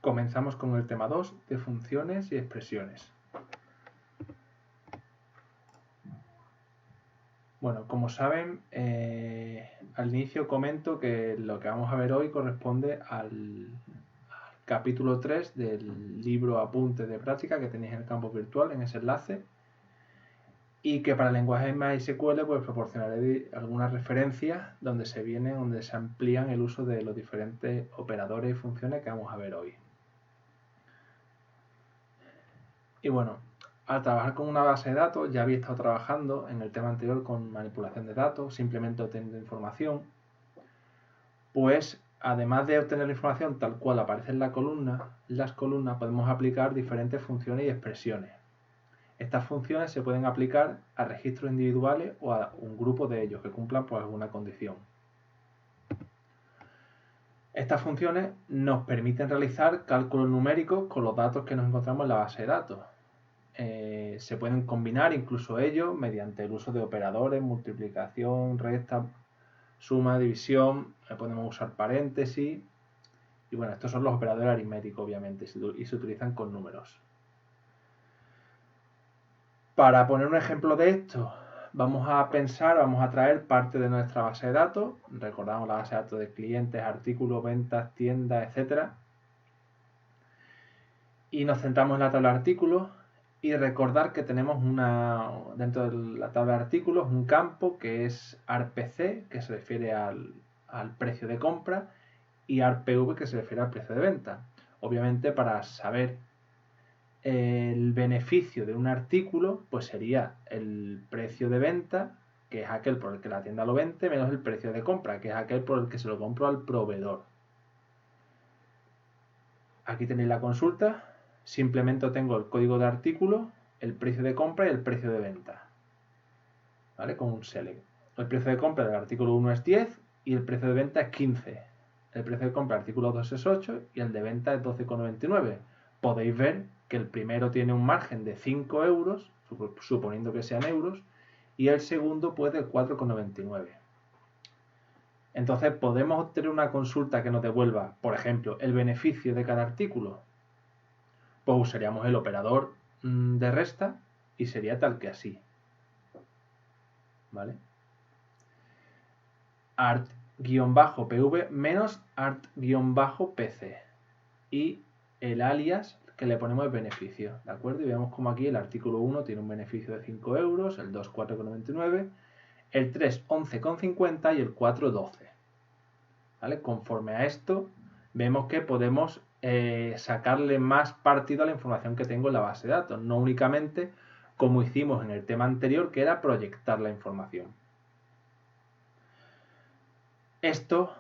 Comenzamos con el tema 2 de funciones y expresiones. Bueno, como saben, al inicio comento que lo que vamos a ver hoy corresponde al capítulo 3 del libro Apuntes de Práctica que tenéis en el campus virtual, en ese enlace, y que para el lenguaje MySQL pues proporcionaré algunas referencias donde se amplían el uso de los diferentes operadores y funciones que vamos a ver hoy. Y bueno, al trabajar con una base de datos, ya había estado trabajando en el tema anterior con manipulación de datos, simplemente obteniendo información, pues además de obtener la información tal cual aparece en las columnas podemos aplicar diferentes funciones y expresiones. Estas funciones se pueden aplicar a registros individuales o a un grupo de ellos que cumplan por alguna condición. Estas funciones nos permiten realizar cálculos numéricos con los datos que nos encontramos en la base de datos. Se pueden combinar incluso ellos mediante el uso de operadores, multiplicación, resta, suma, división, podemos usar paréntesis, y bueno, estos son los operadores aritméticos obviamente y se utilizan con números. Para poner un ejemplo de esto, vamos a traer parte de nuestra base de datos, recordamos la base de datos de clientes, artículos, ventas, tiendas, etc. Y nos centramos en la tabla de artículos. Y recordar que tenemos dentro de la tabla de artículos un campo que es ARPC, que se refiere al precio de compra, y ARPV, que se refiere al precio de venta. Obviamente, para saber el beneficio de un artículo, pues sería el precio de venta, que es aquel por el que la tienda lo vende, menos el precio de compra, que es aquel por el que se lo compro al proveedor. Aquí tenéis la consulta. Simplemente tengo el código de artículo, el precio de compra y el precio de venta, ¿vale? Con un select. El precio de compra del artículo 1 es 10 y el precio de venta es 15. El precio de compra del artículo 2 es 8 y el de venta es 12,99. Podéis ver que el primero tiene un margen de 5 euros, suponiendo que sean euros, y el segundo puede 4,99. Entonces podemos obtener una consulta que nos devuelva, por ejemplo, el beneficio de cada artículo. Pues usaríamos el operador de resta y sería tal que así, ¿vale? art-pv menos art-pc y el alias que le ponemos es beneficio, ¿de acuerdo? Y vemos como aquí el artículo 1 tiene un beneficio de 5 euros, el 2 4,99, el 3 11,50 y el 4 12, ¿vale? Conforme a esto vemos que podemos sacarle más partido a la información que tengo en la base de datos, no únicamente como hicimos en el tema anterior, que era proyectar la información. Esto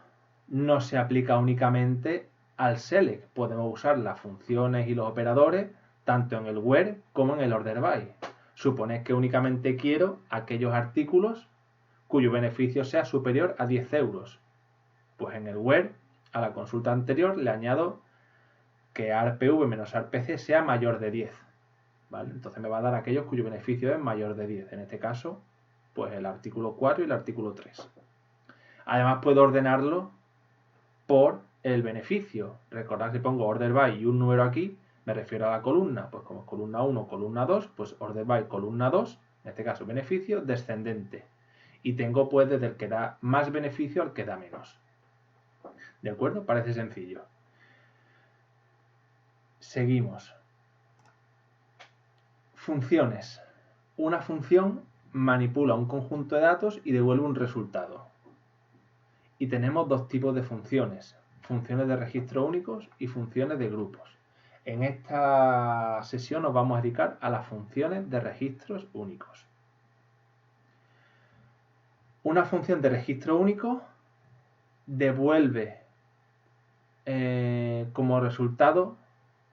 no se aplica únicamente al select, podemos usar las funciones y los operadores tanto en el where como en el order by. Suponed que únicamente quiero aquellos artículos cuyo beneficio sea superior a 10 euros. Pues en el where, a la consulta anterior, le añado que ARPV menos ARPC sea mayor de 10. ¿Vale? Entonces me va a dar aquellos cuyo beneficio es mayor de 10. En este caso, pues el artículo 4 y el artículo 3. Además puedo ordenarlo por el beneficio. Recordad que pongo order by y un número aquí, me refiero a la columna. Pues como es columna 1, columna 2, pues order by columna 2, en este caso beneficio, descendente. Y tengo pues desde el que da más beneficio al que da menos. ¿De acuerdo? Parece sencillo. Seguimos. Funciones. Una función manipula un conjunto de datos y devuelve un resultado. Y tenemos dos tipos de funciones. Funciones de registro únicos y funciones de grupos. En esta sesión nos vamos a dedicar a las funciones de registros únicos. Una función de registro único devuelve como resultado,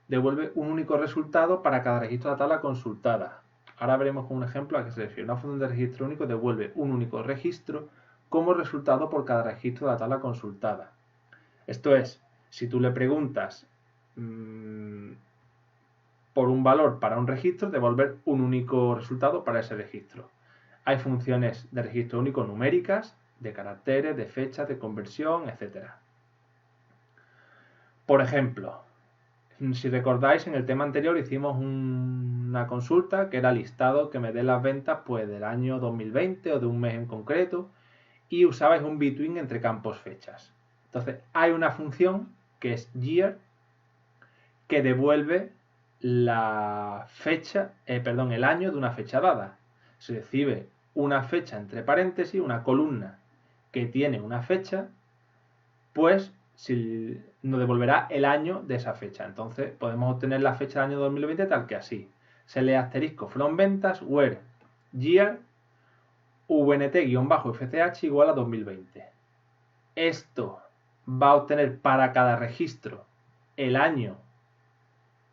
devuelve un único resultado para cada registro de la tabla consultada. Ahora veremos con un ejemplo a qué se refiere. Una función de registro único devuelve un único registro como resultado por cada registro de la tabla consultada. Esto es, si tú le preguntas por un valor para un registro, devolver un único resultado para ese registro. Hay funciones de registro único numéricas, de caracteres, de fechas, de conversión, etc. Por ejemplo, Si recordáis, en el tema anterior hicimos una consulta que era listado que me dé las ventas pues del año 2020 o de un mes en concreto, y usabais un between entre campos fechas. Entonces hay una función que es year que devuelve la fecha, el año de una fecha dada. Se recibe una fecha entre paréntesis, una columna que tiene una fecha, pues si nos devolverá el año de esa fecha. Entonces podemos obtener la fecha del año 2020 tal que así. Se lee asterisco from ventas where year vnt-fch igual a 2020. Esto va a obtener para cada registro el año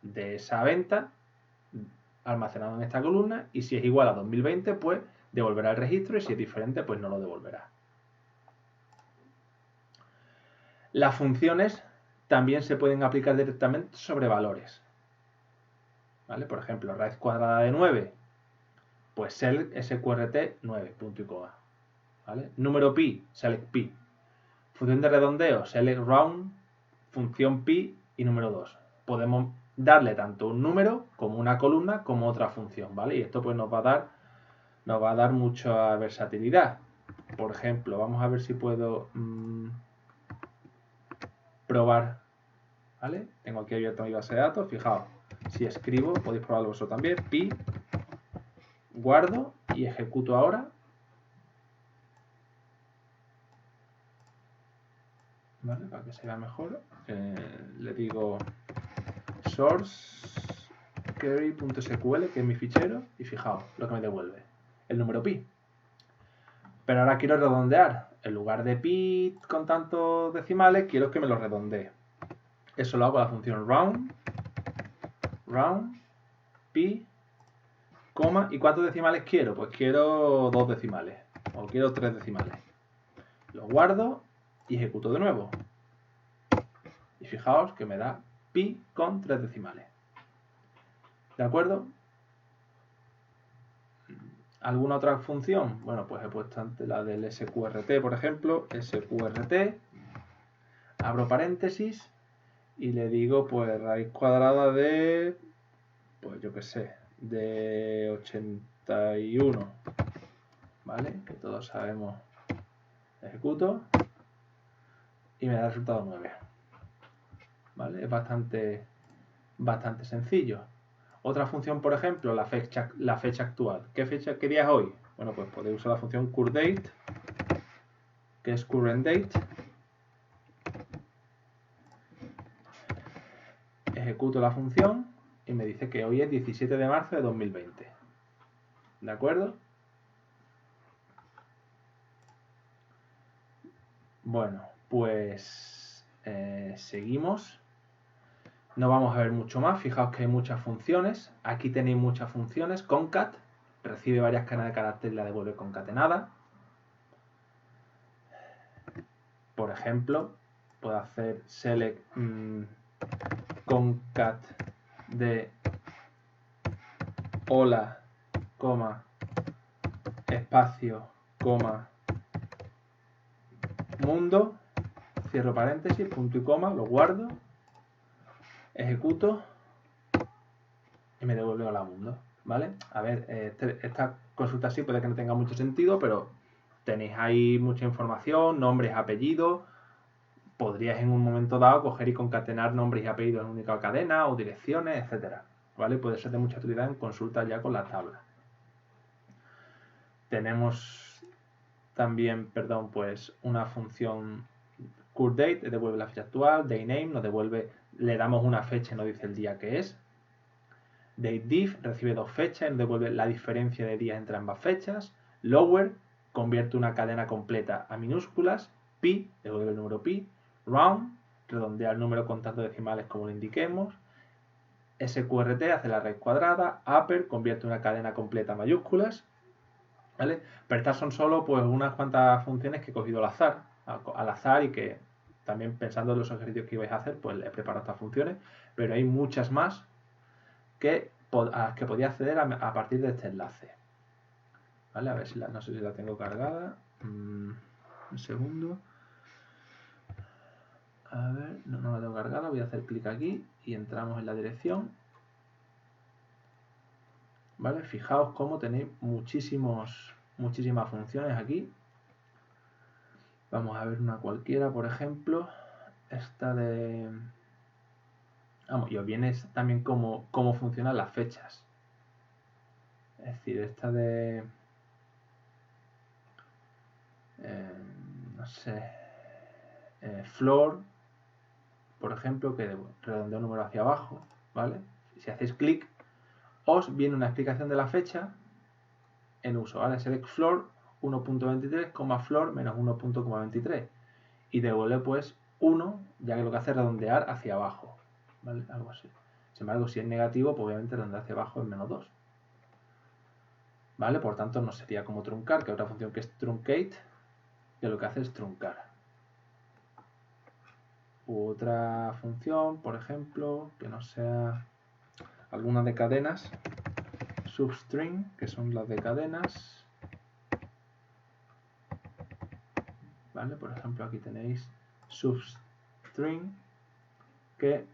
de esa venta almacenado en esta columna, y si es igual a 2020 pues devolverá el registro, y si es diferente pues no lo devolverá. Las funciones también se pueden aplicar directamente sobre valores, ¿vale? Por ejemplo, raíz cuadrada de 9, pues select sqrt 9, punto y coma, ¿vale? Número pi, select pi. Función de redondeo, select round, función pi y número 2. Podemos darle tanto un número como una columna como otra función, ¿vale? Y esto pues nos va a dar mucha versatilidad. Por ejemplo, vamos a ver si puedo probar, ¿vale? Tengo aquí abierto mi base de datos, fijaos, si escribo, podéis probarlo vosotros también, pi, guardo y ejecuto ahora, ¿vale? Para que se vea mejor, le digo source query.sql, que es mi fichero, y fijaos lo que me devuelve, el número pi. Pero ahora quiero redondear, en lugar de pi con tantos decimales, quiero que me lo redondee. Eso lo hago con la función round, pi, coma, ¿y cuántos decimales quiero? Pues quiero 2 decimales, o quiero 3 decimales. Lo guardo y ejecuto de nuevo. Y fijaos que me da pi con 3 decimales. ¿De acuerdo? ¿Alguna otra función? Bueno, pues he puesto antes la del sqrt, por ejemplo, sqrt, abro paréntesis y le digo pues raíz cuadrada de, pues yo qué sé, de 81, ¿vale? Que todos sabemos. Ejecuto y me da el resultado 9, ¿vale? Es bastante sencillo. Otra función, por ejemplo, la fecha actual. ¿Qué día es hoy? Bueno, pues podéis usar la función currDate, que es current date. Ejecuto la función y me dice que hoy es 17 de marzo de 2020. ¿De acuerdo? Bueno, pues seguimos. No vamos a ver mucho más. Fijaos que hay muchas funciones. Aquí tenéis muchas funciones. Concat recibe varias cadenas de carácter y la devuelve concatenada. Por ejemplo, puedo hacer select concat de hola, coma, espacio, coma, mundo, cierro paréntesis, punto y coma, lo guardo, ejecuto y me devuelve hola mundo, ¿vale? A ver, esta consulta así puede que no tenga mucho sentido, pero tenéis ahí mucha información, nombres, apellidos. Podrías en un momento dado coger y concatenar nombres y apellidos en única cadena o direcciones, etcétera, ¿vale? Puede ser de mucha utilidad en consulta ya con la tabla. Tenemos también, pues una función currDate, devuelve la fecha actual, datename, nos devuelve, le damos una fecha y nos dice el día que es. DateDiff recibe 2 fechas y nos devuelve la diferencia de días entre ambas fechas. Lower convierte una cadena completa a minúsculas. Pi devuelve el número pi. Round redondea el número con tantos decimales como lo indiquemos. sqrt hace la raíz cuadrada. Upper convierte una cadena completa a mayúsculas, ¿vale? Pero estas son solo pues unas cuantas funciones que he cogido al azar y que también pensando en los ejercicios que ibais a hacer pues he preparado estas funciones, pero hay muchas más a las que podía acceder a partir de este enlace, ¿vale? A ver si no sé si la tengo cargada. Un segundo. A ver, no la tengo cargada, voy a hacer clic aquí y entramos en la dirección. ¿Vale? Fijaos cómo tenéis muchísimas funciones aquí. Vamos a ver una cualquiera, por ejemplo, esta de... Vamos, y os viene también cómo funcionan las fechas. Es decir, esta de... no sé... floor, por ejemplo, que redondea un número hacia abajo, ¿vale? Si hacéis clic, os viene una explicación de la fecha en uso, ¿vale? Select floor 1.23, floor menos 1.23 y devuelve pues 1, ya que lo que hace es redondear hacia abajo, ¿vale? Algo así. Sin embargo, si es negativo, pues obviamente redondear hacia abajo es menos 2. ¿Vale? Por tanto, no sería como truncar, que hay otra función que es truncate, que lo que hace es truncar. U otra función, por ejemplo, que no sea alguna de cadenas, substring, que son las de cadenas. ¿Vale? Por ejemplo, aquí tenéis substring, que...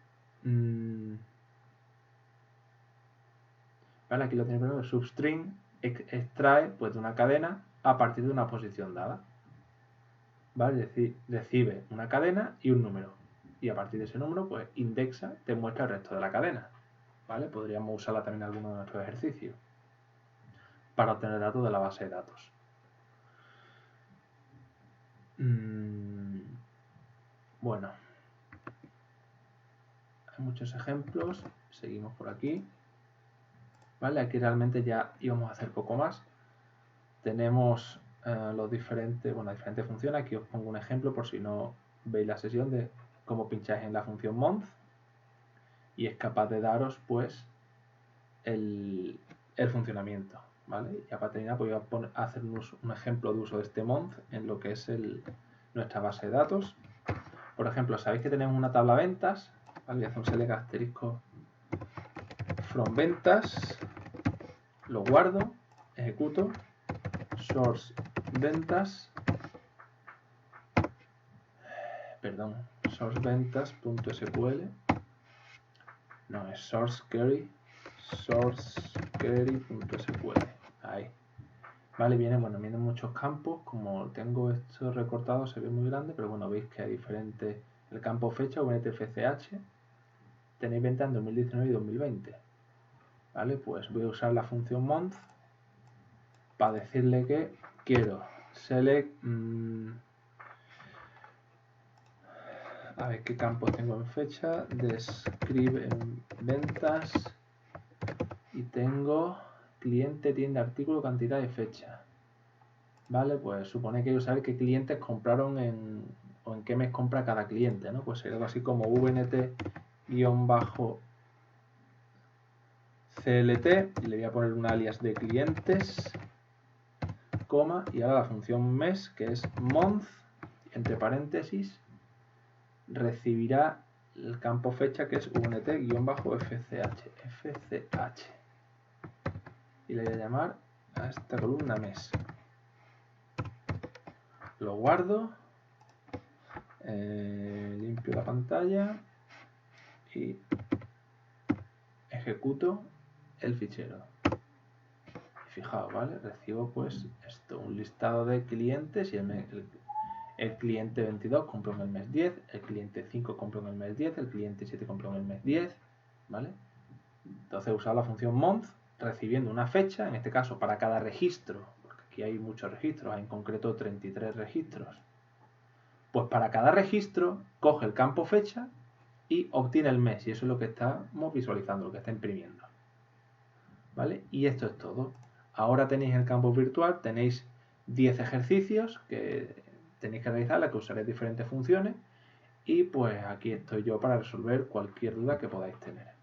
¿vale? Aquí lo tenéis primero, substring extrae pues, de una cadena a partir de una posición dada. ¿Vale? Es decir, recibe una cadena y un número. Y a partir de ese número, pues indexa, te muestra el resto de la cadena. ¿Vale? Podríamos usarla también en alguno de nuestros ejercicios para obtener datos de la base de datos. Bueno, hay muchos ejemplos. Seguimos por aquí. ¿Vale? Aquí realmente ya íbamos a hacer poco más. Tenemos las diferentes funciones. Aquí os pongo un ejemplo por si no veis la sesión de cómo pincháis en la función month y es capaz de daros pues el funcionamiento, ¿vale? Y a partir de ahí voy a hacer un ejemplo de uso de este month en lo que es nuestra base de datos. Por ejemplo, sabéis que tenemos una tabla ventas, ¿vale? Voy a hacer un select asterisco from ventas, lo guardo, ejecuto, source ventas, source ventas.sql, no, es source query.sql, ahí. Vale, vienen muchos campos, como tengo esto recortado se ve muy grande, pero bueno, veis que hay diferentes, el campo fecha, UNTFCH, tenéis venta en 2019 y 2020. Vale, pues voy a usar la función month para decirle que quiero select, a ver qué campos tengo en fecha, describe en ventas y tengo cliente, tienda, artículo, cantidad y fecha. Vale, pues supone que quiero saber qué clientes compraron o en qué mes compra cada cliente, ¿no? Pues sería algo así como VNT-CLT y le voy a poner un alias de clientes, coma, y ahora la función mes, que es month, entre paréntesis, recibirá el campo fecha que es VNT-FCH. Y le voy a llamar a esta columna mes. Lo guardo, limpio la pantalla y ejecuto el fichero. Fijaos, ¿vale? Recibo pues esto, un listado de clientes y el cliente 22 compró en el mes 10, el cliente 5 compró en el mes 10, el cliente 7 compró en el mes 10, ¿vale? Entonces he usado la función month recibiendo una fecha, en este caso para cada registro, porque aquí hay muchos registros, hay en concreto 33 registros. Pues para cada registro coge el campo fecha y obtiene el mes, y eso es lo que estamos visualizando, lo que está imprimiendo. ¿Vale? Y esto es todo. Ahora tenéis el campo virtual, tenéis 10 ejercicios que tenéis que realizar, la que usaréis diferentes funciones, y pues aquí estoy yo para resolver cualquier duda que podáis tener.